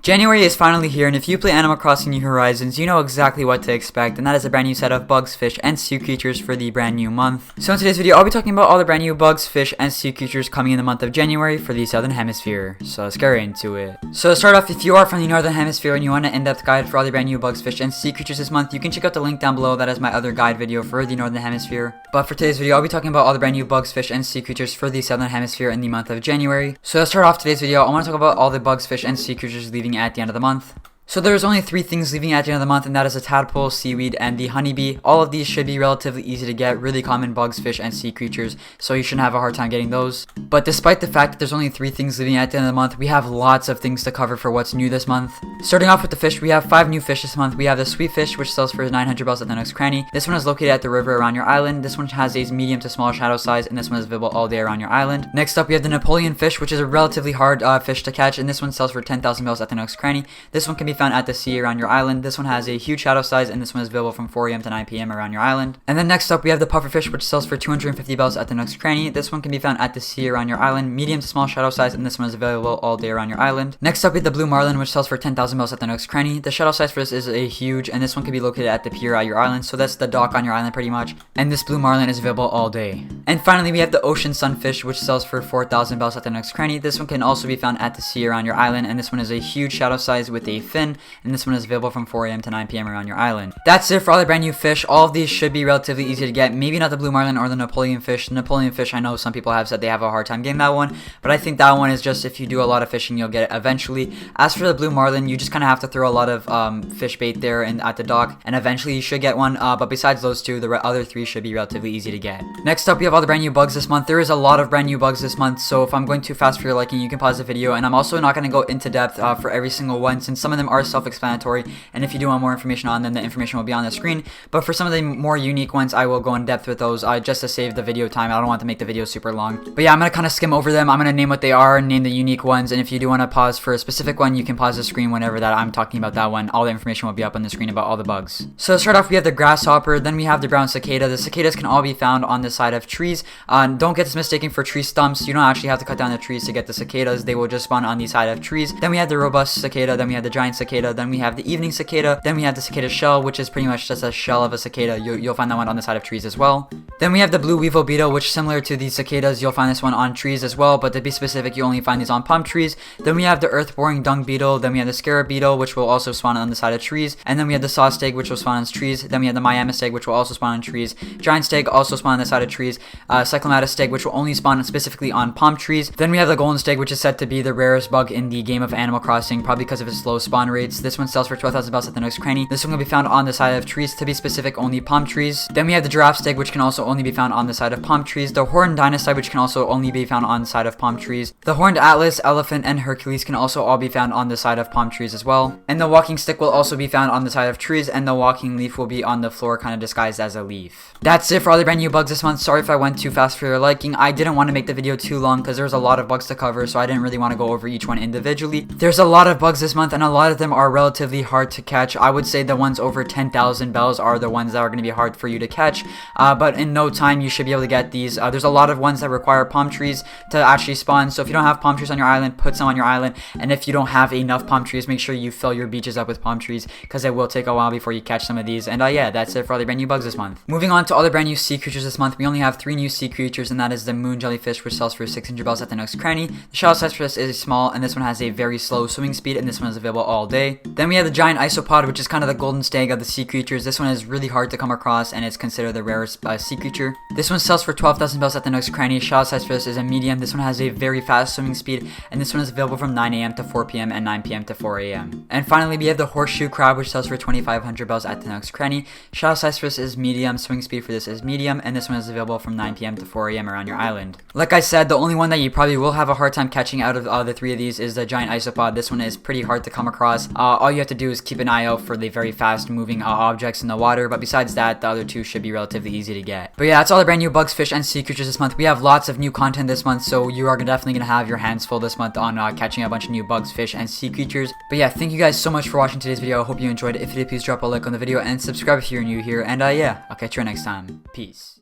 January is finally here, and if you play Animal Crossing New Horizons, you know exactly what to expect, and that is a brand new set of bugs, fish, and sea creatures for the brand new month. So in today's video, I'll be talking about all the brand new bugs, fish, and sea creatures coming in the month of January for the Southern Hemisphere. So let's get right into it. So to start off, if you are from the Northern Hemisphere and you want an in-depth guide for all the brand new bugs, fish, and sea creatures this month, you can check out the link down below. That is my other guide video for the Northern Hemisphere. But for today's video, I'll be talking about all the brand new bugs, fish, and sea creatures for the Southern Hemisphere in the month of January. So to start off today's video, I want to talk about all the bugs, fish, and sea creatures leaving at the end of the month. So there's only 3 things leaving at the end of the month, and that is the tadpole, seaweed, and the honeybee. All of these should be relatively easy to get, really common bugs, fish, and sea creatures, so you shouldn't have a hard time getting those. But despite the fact that there's only 3 things leaving at the end of the month, we have lots of things to cover for what's new this month. Starting off with the fish, we have 5 new fish this month. We have the sweet fish, which sells for 900 bells at the next cranny. This one is located at the river around your island. This one has a medium to small shadow size, and this one is visible all day around your island. Next up, we have the Napoleon fish, which is a relatively hard fish to catch, and this one sells for 10,000 bells at the next cranny. This one can be found at the sea around your island. This one has a huge shadow size, and this one is available from 4 AM to 9 PM around your island. And then next up, we have the pufferfish, which sells for 250 bells at the next cranny. This one can be found at the sea around your island, medium to small shadow size, and this one is available all day around your island. Next up, we have the blue marlin, which sells for 10,000 bells at the next cranny. The shadow size for this is a huge, and this one can be located at the pier at your island, so that's the dock on your island pretty much. And this blue marlin is available all day. And finally, we have the ocean sunfish, which sells for 4,000 bells at the next cranny. This one can also be found at the sea around your island, and this one is a huge shadow size with a fin, and this one is available from 4 AM to 9 PM around your island. That's it for all the brand new fish. All of these should be relatively easy to get. Maybe not the blue marlin or the Napoleon fish. The Napoleon fish, I know some people have said they have a hard time getting that one, but I think that one is just if you do a lot of fishing, you'll get it eventually. As for the blue marlin, you just kind of have to throw a lot of fish bait there and at the dock, and eventually you should get one. But besides those 2, the other 3 should be relatively easy to get. Next up, we have all the brand new bugs this month. There is a lot of brand new bugs this month, so if I'm going too fast for your liking, you can pause the video, and I'm also not going to go into depth for every single one, since some of them are self-explanatory, and if you do want more information on them, the information will be on the screen. But for some of the more unique ones, I will go in depth with those just to save the video time. I don't want to make the video super long. But yeah, I'm going to kind of skim over them. I'm going to name what they are, name the unique ones, and if you do want to pause for a specific one, you can pause the screen whenever that I'm talking about that one. All the information will be up on the screen about all the bugs. So to start off, we have the grasshopper, then we have the brown cicada. The cicadas can all be found on the side of trees. Don't get this mistaken for tree stumps. You don't actually have to cut down the trees to get the cicadas. They will just spawn on the side of trees. Then we have the robust cicada, then we have the giant cicada, then we have the evening cicada, then we have the cicada shell, which is pretty much just a shell of a cicada. You'll find that one on the side of trees as well. Then we have the blue weevil beetle, which similar to the cicadas, you'll find this one on trees as well, but to be specific, you only find these on palm trees. Then we have the earth-boring dung beetle, then we have the scarab beetle, which will also spawn on the side of trees, and then we have the saw stag, which will spawn on trees. Then we have the Miami stag, which will also spawn on trees. Giant stag also spawn on the side of trees. Cyclomatus stag, which will only spawn specifically on palm trees. Then we have the golden stag, which is said to be the rarest bug in the game of Animal Crossing, probably because of its low spawn rates. This one sells for 12,000 bells at the next cranny. This one will be found on the side of trees, to be specific, only palm trees. Then we have the giraffe stag, which can also only be found on the side of palm trees. The horned dinosaur, which can also only be found on the side of palm trees. The horned atlas, elephant, and Hercules can also all be found on the side of palm trees as well. And the walking stick will also be found on the side of trees, and the walking leaf will be on the floor, kind of disguised as a leaf. That's it for all the brand new bugs this month. Sorry if I went too fast for your liking. I didn't want to make the video too long because there's a lot of bugs to cover, so I didn't really want to go over each one individually. There's a lot of bugs this month, and a lot of them are relatively hard to catch. I would say the ones over 10,000 bells are the ones that are going to be hard for you to catch, but in no time you should be able to get these. There's a lot of ones that require palm trees to actually spawn, so if you don't have palm trees on your island, put some on your island, and if you don't have enough palm trees, make sure you fill your beaches up with palm trees, because it will take a while before you catch some of these. And yeah, that's it for all the brand new bugs this month. Moving on to all the brand new sea creatures this month, we only have 3 new sea creatures, and that is the moon jellyfish, which sells for 600 bells at the next cranny. The shadow size for this is small, and this one has a very slow swimming speed, and this one is available all day. Then we have the giant isopod, which is kind of the golden stag of the sea creatures. This one is really hard to come across, and it's considered the rarest sea creature. This one sells for 12,000 bells at the next cranny. Shadow size for this is a medium. This one has a very fast swimming speed, and this one is available from 9 AM to 4 PM and 9 PM to 4 AM. And finally, we have the horseshoe crab, which sells for 2,500 bells at the next cranny. Shadow size for this is medium. Swimming speed for this is medium, and this one is available from 9 PM to 4 AM around your island. Like I said, the only one that you probably will have a hard time catching out of the 3 of these is the giant isopod. This one is pretty hard to come across. All you have to do is keep an eye out for the very fast moving objects in the water, but besides that, the other 2 should be relatively easy to get. But yeah, that's all the brand new bugs, fish, and sea creatures this month. We have lots of new content this month, so you are definitely going to have your hands full this month on catching a bunch of new bugs, fish, and sea creatures. But yeah, thank you guys so much for watching today's video. I hope you enjoyed it. If you did, please drop a like on the video and subscribe if you're new here. And yeah, I'll catch you next time. Peace.